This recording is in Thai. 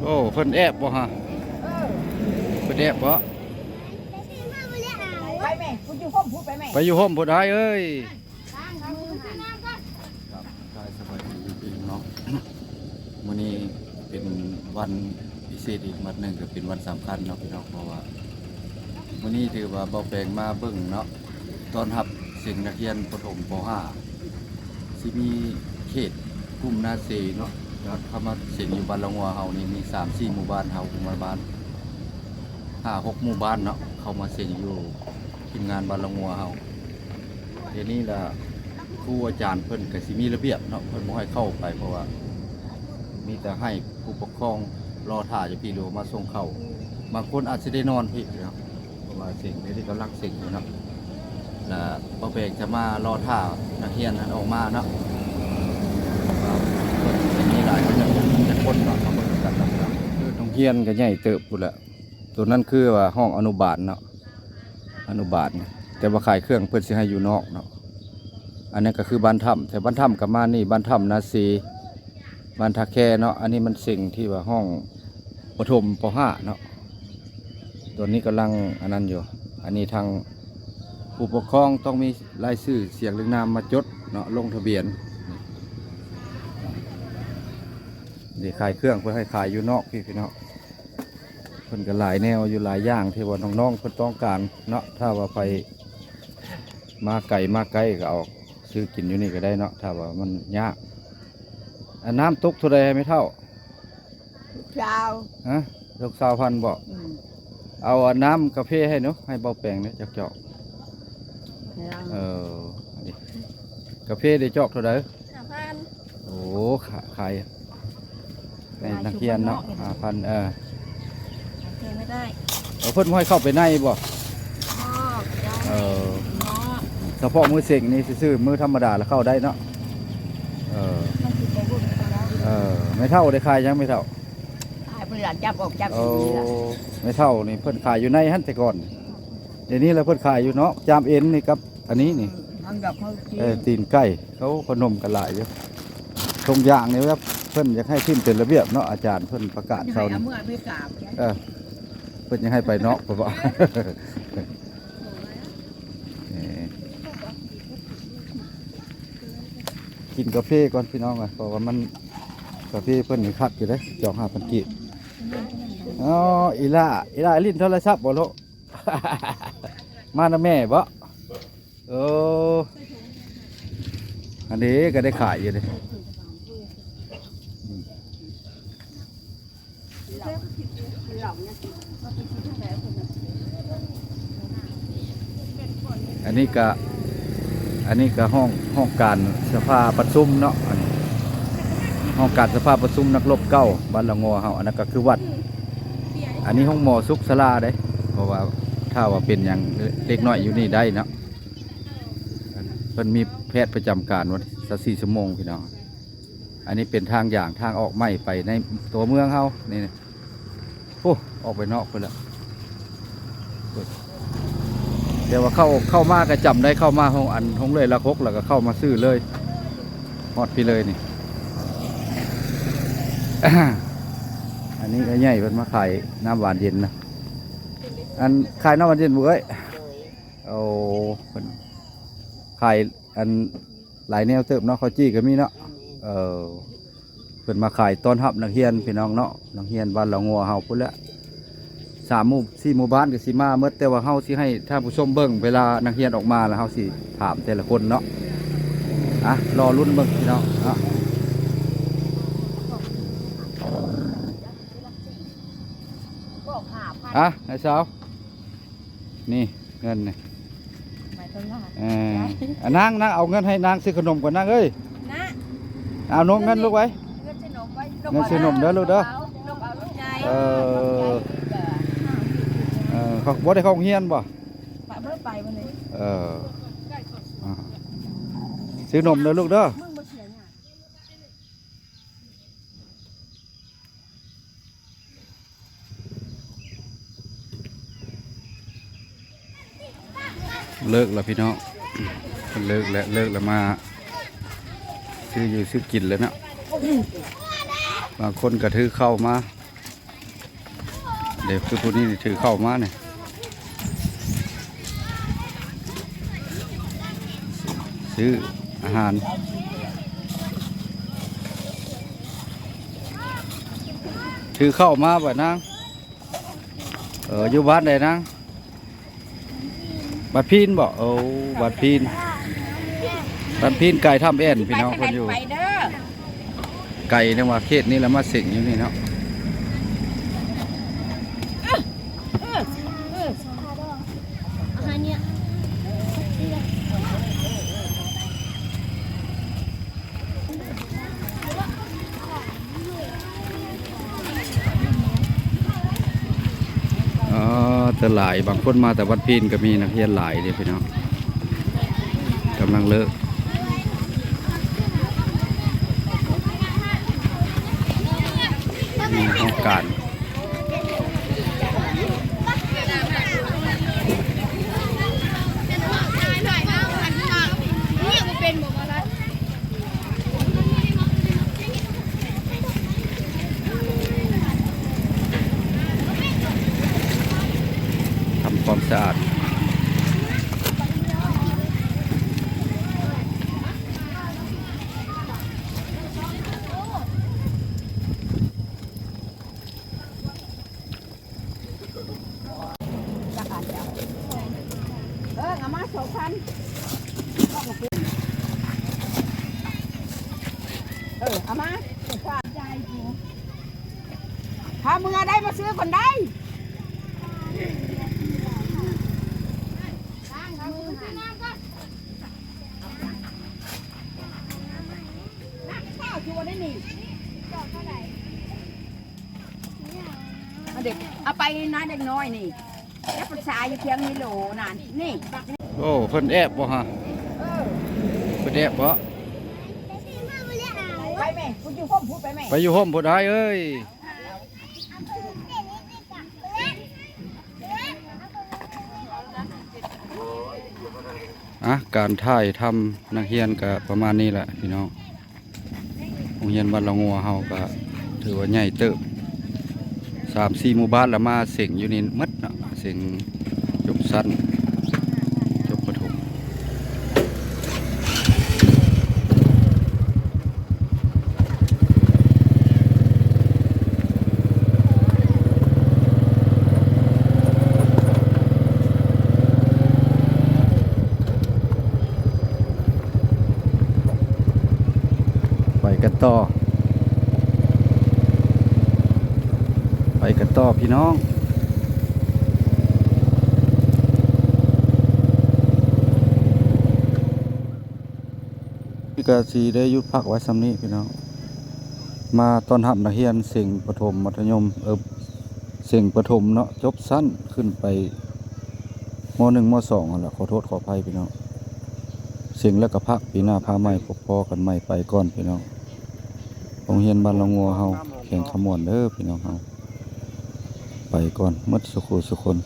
โอ้เพิ่นแอบบ่ฮะเพิ่นแอบบ่ไปแม่คุณอยู่ห้องพูดไปแม่ไปอยู่ห่มพุ่นได้เอ้ยกายสบายดีเนาะมื้อนี้เป็นวันพิเศษอีกวันหนึ่งก็เป็นวันสำคัญเนาะพี่น้องเพราะว่ามื้อนี้ถือว่าเบาแปลงมาเบิ่งเนาะตอนรับสิ่งนักเรียนประถมป .5 สิมีเขตกลุ่มนาเซเนาะแล้วเข้ามาเสียงอยู่บ้านละงัวเฮานี่มี 3-4 หมู่บ้านเฮาหมู่บ้าน 5-6 หมู่บ้านเนาะเข้ามาเสียงอยู่ทีมงานบ้านละงัวเฮาเดี๋ยวนี้ล่ะครูอาจารย์เพิ่นก็สิมีระเบียบเนาะเพิ่นบ่ให้เข้าไปเพราะว่ามีแต่ให้ผู้ปกครองรอท่าอยู่พี่โลมาส่งเข้าบางคนอาจจะได้นอนพี่เนาะเพราะว่าเสียงนี้กำลังเสียงอยู่เนาะแล้วป้าแปงจะมารอท่านักเรียนนั้นออกมาเนาะมีหลายคนจะคนเนาะมาเบิ่งกันนะครับคือโรงเรียนก็ใหญ่เติบพุ่นละตัวนั้นคือว่าห้องอนุบาลเนาะอนุบาลแต่ว่าขายเครื่องเพิ่นสิให้อยู่นอกเนาะอันนี้ก็คือบ้านถ้ำแต่บ้านถ้ำกับมานี่บ้านถ้ำนาซีบ้านทาแคเนาะอันนี้มันสิ่งที่ว่าห้องประถมป .5 เนาะตัวนี้กำลังอันนั้นอยู่อันนี้ทางผู้ปกครองต้องมีรายชื่อเสียงเรียงนามมาจดเนาะลงทะเบียนนี่ขายเครื่องเพื่อให้ขายอยู่นอกพี่เนาะเพิ่นก็หลายแนวอยู่หลายอย่างที่ว่าน้องๆเพิ่นต้องการเนาะถ้าว่าไปมาไกลก็เอาซื้อกินอยู่นี่ก็ได้เนาะถ้าว่ามันยากอันน้ำตุกเท่าไรไม่เท่าเช้าฮะลูกสาวพันบอกเอาน้ำกาแฟให้เนาะให้เบาแปลงเนี่ยจักเจาะกาแฟได้จอกเท่าไรโอ้ขายในนักเรียนเนาะ5,000ไม่ได้เพิ่นให้เข้าไปในบ่เฉพาะมือเสกนี่ซื่อมือธรรมดาแล้วเข้าได้เนาะไม่เท่าได้ขายยังไม่เท่าขายเพื่อนจับออกจับไม่เท่านี่เพิ่นขายอยู่ในหั่นแต่ก่อนเดี๋ยวนี้แล้วเพิ่นขายอยู่เนาะจามเอ็นนี่ครับอันนี้นี่ตีนไก่เขาขนมกันหลายอยู่ตรงอย่างนี่ครับเพิ่นอยากให้ขึ้นเป็นระเบียบเนาะอาจารย์เพิ่นประกาศเขานี่เพิ่นยังให้ไปเนาะเพราะว่ากินกาแฟก่อนพี่น้องอ่ะเพราะว่ามันกาแฟเพิ่นนี่คักอยู่เด้จอง5,000กีบอ๋ออีล่าลิ้นโทรศัพท์บ่ลูกมานะแม่บ่อันนี้ก็ได้ขายอยู่เลยอันนี้ก็ห้องการสภาประชุมเนาะอันนี้ห้องการสภาประชุมนักรบเก้าบ้านละงัวเฮาอันนั้นก็คือวัดอันนี้ห้องหมอสุขศาลาได้เพราะว่าถ้าว่าเป็นอย่างเล็กน้อยอยู่นี่ได้เนาะเพิ่นมีแพทย์ประจำการวัน24 ชั่วโมงพี่น้องอันนี้เป็นทางอย่างทางออกใหม่ไปในตัวเมืองเฮานี่โอ้ออกไปนอกไปแล้วเดี๋ยวว่าเข้ามาก็จำได้เข้ามาห้องเลยละคกแล้วก็เข้ามาซื้อเลยหอดพี่เลยนี่ อันนี้ก็ใหญ่เป็นมาขายน้ำหวานเย็นนะอันขายน้ำหวานเย็นบุ้ยเอาขายอันหลายแนวเติมเนาะข้าวจี้ก็มีเนาะเป็นมาขายต้อนรับนักเรียนพี่น้องเนาะนักเรียนบ้านละงัวเฮาพุ่นละ3 หมู่ 4 หมู่บ้านก็สิมาเมื่อแต่ว่าเฮาสิให้ท่านผู้ชมเบิ่งเวลานักเรียนออกมาแล้วเฮาสิถามแต่ละคนเนาะรอรุ่นเบิ่งพี่น้องไอ้สาวนี่เงินนี่นางเอาเงินให้นางซื้อขนมก่อนนางเอ้ยเอานมเงินลูกไว้เงินซื้อนมเด้อลูกเด้อเขาบ่ได้เข้าเฮียนบ่ซื้อนมเด้อลูกเด้อเลิกแล้วพี่น้องเลิกแล้วมาซื้ออยู่ซื้อกินเลยเนาะบางคนก็ถือเข้ามา เดี๋ยวคือผู้นี้ถือเข้ามาเนี่ยซื้ออาหารถือเข้ามาบ่นางอยู่บ้านใดนางบัดพีนบ่บัดพีนไก่ทำแอนพี่น้องคนอยู่ ไปเด้อ ไก่เนี่ยว่าเขตนี้แล้วมาสิงอยู่นี่เนาะแต่หลายบางคนมาแต่วัดพีนก็มีนักเรียนหลายเลยพี่น้องกำลังเลิกมีห้องการทำความสะอาดเอามา2,000เอามาถ้ามึงได้มาซื้อคนได้เด็กเอาไปนะเด็กน้อยนี่แล้วภาษาอยู่เพียงนี่โหลนั่นนี่ โอ้เพิ่นแอบบ่ฮะเพิ่นแอบบ่ ไปแม่กูอยู่ห้องพูดไปแม่ ไปอยู่ห้องบ่ได้เอ้ยการถ่ายทำนักเรียนก็ประมาณนี้แหละพี่น้องโรงเรียนบ้านละงัวเฮาก็ถือว่าใหญ่เติบ3-4 หมู่บ้านละมาเส็งอยู่นี่หมดเนาะเส็งจบสั้นจบประถมไปกันต่อพี่น้องพี่กาสีได้ยุดพักไว้ซ้ำนี้พี่น้องมาตอนหับนักเรียนเสียงประถมมัธยมเสียงประถมเนาะจบสั้นขึ้นไปม.1 ม.2นั่นแหละขอโทษขออภัยพี่น้องเสียงแล้วก็พักปีหน้าพาใหม่พบพอกันใหม่ไปก่อนพี่น้องโรงเรียนบ้านละงัวเฮาแข่งขมวนเด้อพี่น้องเฮาไปก่อนหมดสุขสุคน